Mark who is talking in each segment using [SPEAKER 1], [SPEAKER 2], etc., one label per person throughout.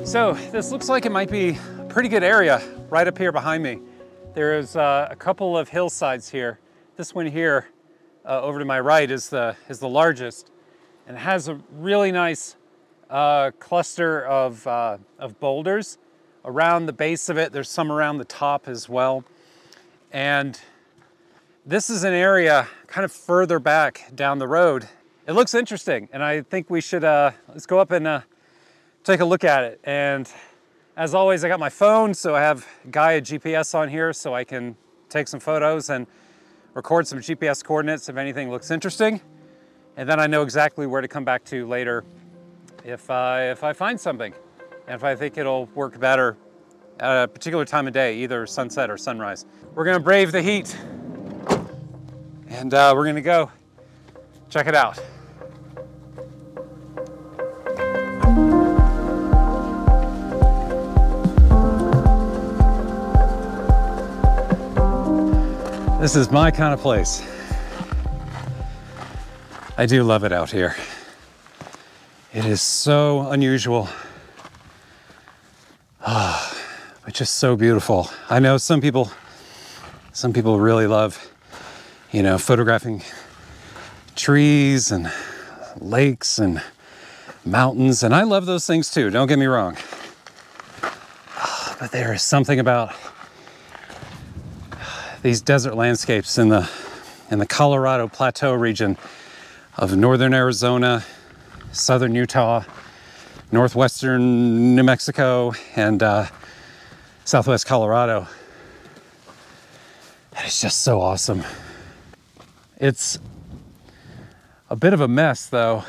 [SPEAKER 1] So this looks like it might be a pretty good area right up here behind me. There is a couple of hillsides here. This one here over to my right is the largest, and it has a really nice cluster of boulders around the base of it. There's some around the top as well. And this is an area kind of further back down the road. It looks interesting, and I think we should, let's go up and take a look at it. And as always, I got my phone, so I have Gaia GPS on here so I can take some photos and record some GPS coordinates if anything looks interesting. And then I know exactly where to come back to later if I find something. And if I think it'll work better at a particular time of day, either sunset or sunrise. We're gonna brave the heat, and we're gonna go check it out. This is my kind of place. I do love it out here. It is so unusual. But just so beautiful. I know some people really love, you know, photographing trees and lakes and mountains, and I love those things too, don't get me wrong. But there is something about these desert landscapes in the Colorado Plateau region of northern Arizona, southern Utah, northwestern New Mexico, and southwest Colorado. And it's just so awesome. It's a bit of a mess though.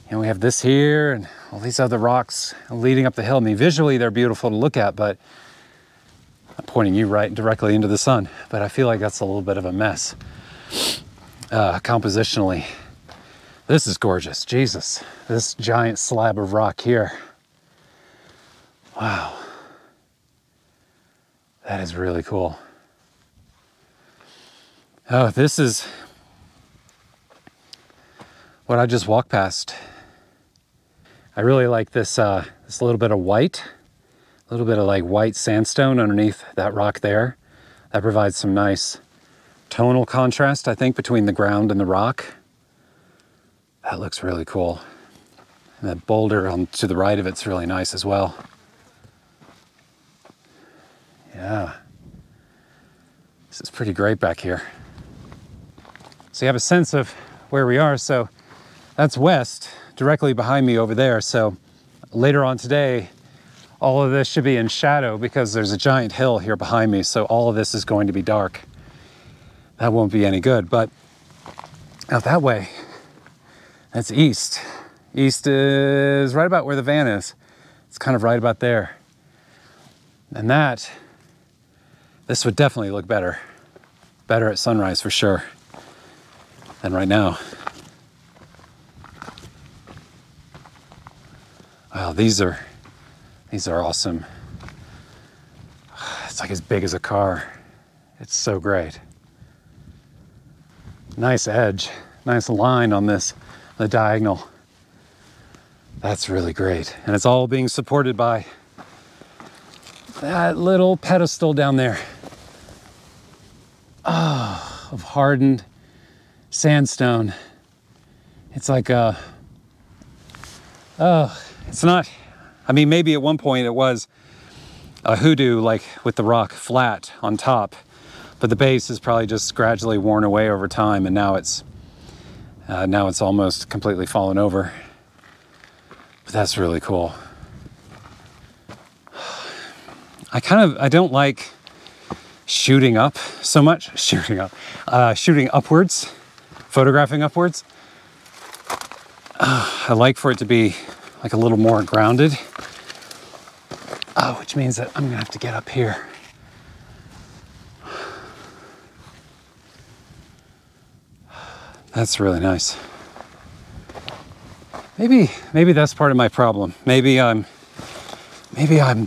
[SPEAKER 1] You know, we have this here and all these other rocks leading up the hill. I mean, visually they're beautiful to look at, but I'm pointing you right directly into the sun. But I feel like that's a little bit of a mess compositionally. This is gorgeous, Jesus. This giant slab of rock here. Wow. That is really cool. Oh, this is what I just walked past. I really like this, this little bit of white, a little bit of like white sandstone underneath that rock there. That provides some nice tonal contrast, I think, between the ground and the rock. That looks really cool. And that boulder on to the right of it's really nice as well. Yeah. This is pretty great back here. So you have a sense of where we are. So that's west, directly behind me over there. So later on today, all of this should be in shadow because there's a giant hill here behind me. So all of this is going to be dark. That won't be any good. But out that way, that's east. East is right about where the van is. It's kind of right about there. And this would definitely look better. Better at sunrise for sure than right now. Wow, these are awesome. It's like as big as a car. It's so great. Nice edge, nice line on this, the diagonal. That's really great. And it's all being supported by that little pedestal down there. Oh, of hardened sandstone. It's like it's not, I mean, maybe at one point it was a hoodoo, like with the rock flat on top, but the base is probably just gradually worn away over time, and now it's almost completely fallen over. But that's really cool. I don't like shooting up so much, shooting upwards, photographing upwards. I like for it to be like a little more grounded, which means that I'm gonna have to get up here. That's really nice. Maybe that's part of my problem. Maybe I'm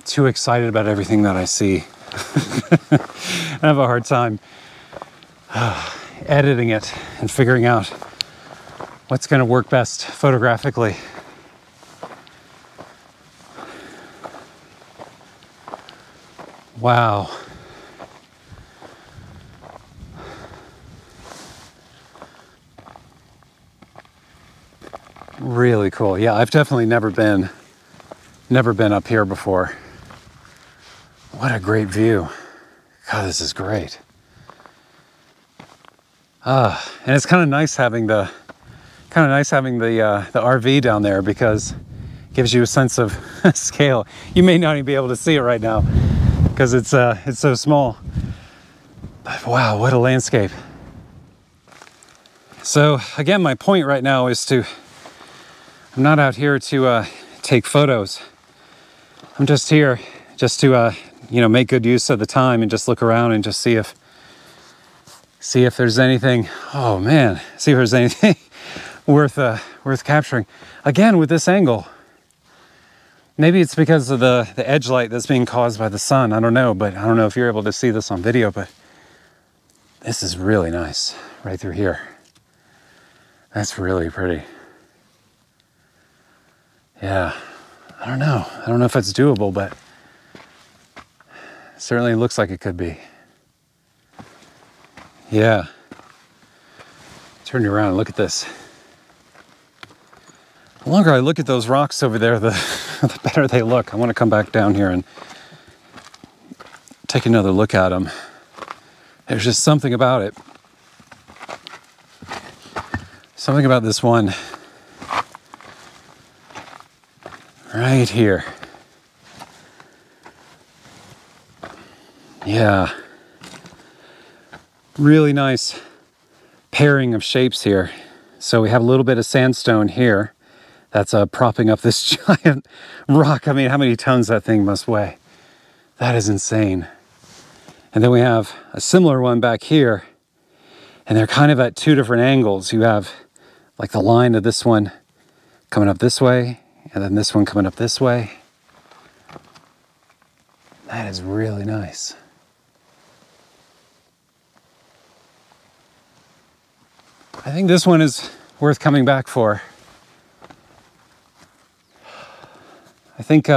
[SPEAKER 1] too excited about everything that I see. I have a hard time editing it and figuring out what's going to work best photographically. Wow. Really cool. Yeah, I've definitely never been up here before. What a great view. God, this is great. And it's kind of nice having the RV down there, because it gives you a sense of scale. You may not even be able to see it right now because it's so small. But wow, what a landscape. So again, my point right now is I'm not out here to take photos. I'm just here just to make good use of the time and just look around and just see if there's anything. Oh man, see if there's anything worth capturing. Again, with this angle. Maybe it's because of the edge light that's being caused by the sun. I don't know, but I don't know if you're able to see this on video, but this is really nice right through here. That's really pretty. Yeah, I don't know if it's doable, but it certainly looks like it could be. Yeah. Turn you around and look at this. The longer I look at those rocks over there, the better they look. I want to come back down here and take another look at them. There's just something about it. Something about this one right here. Yeah. Really nice pairing of shapes here. So we have a little bit of sandstone here that's propping up this giant rock. I mean, how many tons that thing must weigh? That is insane. And then we have a similar one back here, and they're kind of at two different angles. You have like the line of this one coming up this way, and then this one coming up this way. That is really nice. I think this one is worth coming back for. I think,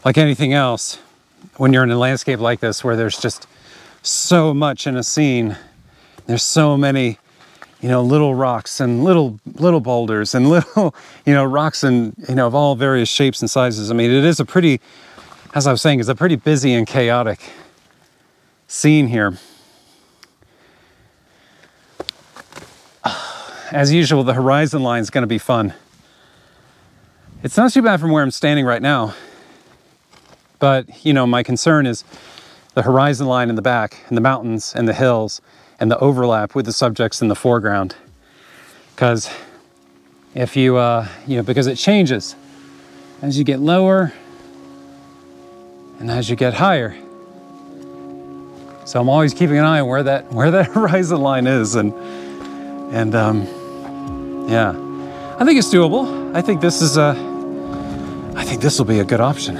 [SPEAKER 1] like anything else, when you're in a landscape like this where there's just so much in a scene, there's so many, little rocks and little boulders and little, rocks and, of all various shapes and sizes. I mean, it is a pretty, as I was saying, it's a pretty busy and chaotic scene here. As usual, the horizon line is going to be fun. It's not too bad from where I'm standing right now, but my concern is the horizon line in the back, and the mountains and the hills and the overlap with the subjects in the foreground. Because if you, because it changes as you get lower and as you get higher. So I'm always keeping an eye on where that horizon line is, and yeah, I think it's doable. I think this will be a good option.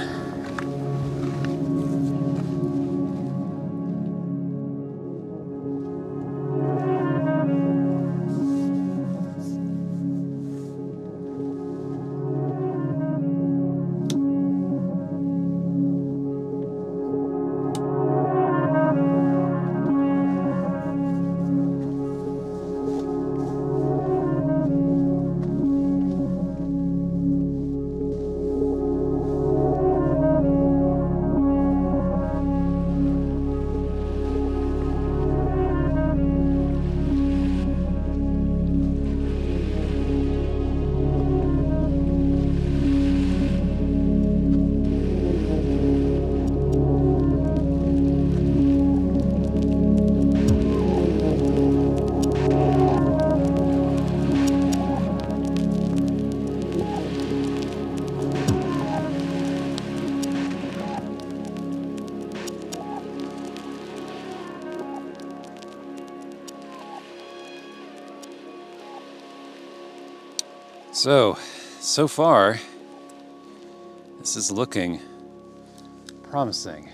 [SPEAKER 1] So far, this is looking promising.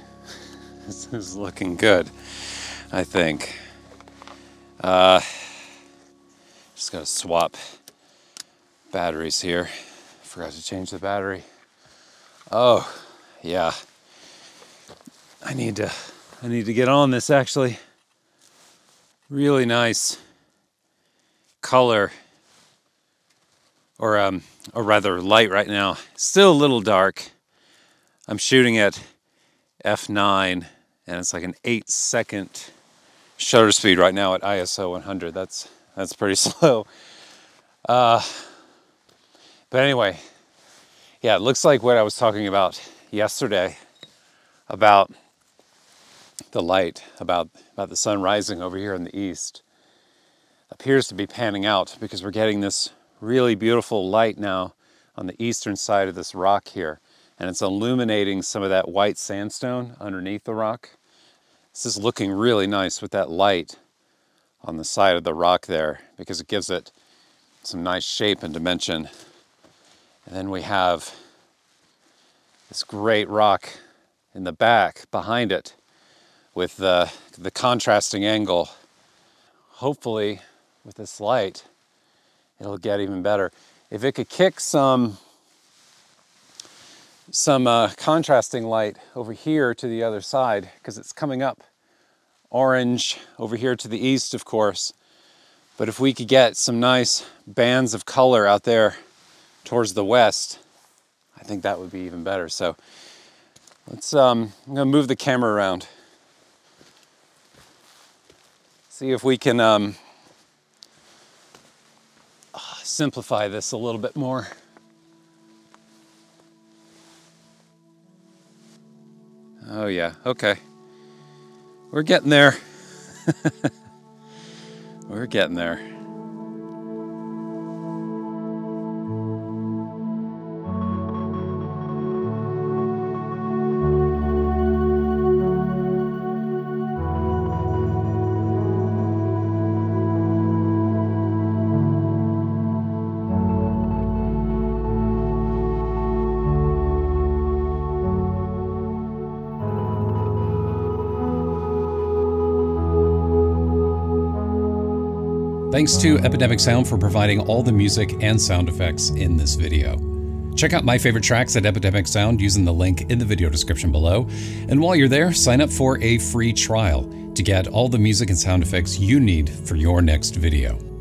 [SPEAKER 1] This is looking good, I think. Just gotta swap batteries here. Forgot to change the battery Oh, yeah. I need to get on this actually. Really nice color, or rather light right now. Still a little dark. I'm shooting at f9 and it's like an 8-second shutter speed right now at ISO 100. That's pretty slow. But anyway, yeah, it looks like what I was talking about yesterday about the light, about the sun rising over here in the east, appears to be panning out because we're getting this really beautiful light now on the eastern side of this rock here, and it's illuminating some of that white sandstone underneath the rock. This is looking really nice with that light on the side of the rock there because it gives it some nice shape and dimension. And then we have this great rock in the back behind it with the contrasting angle. Hopefully with this light it'll get even better. If it could kick some contrasting light over here to the other side, because it's coming up orange over here to the east, of course. But if we could get some nice bands of color out there towards the west, I think that would be even better. So let's, I'm gonna move the camera around. See if we can simplify this a little bit more. Oh yeah, okay. We're getting there. We're getting there.
[SPEAKER 2] Thanks to Epidemic Sound for providing all the music and sound effects in this video. Check out my favorite tracks at Epidemic Sound using the link in the video description below. And while you're there, sign up for a free trial to get all the music and sound effects you need for your next video.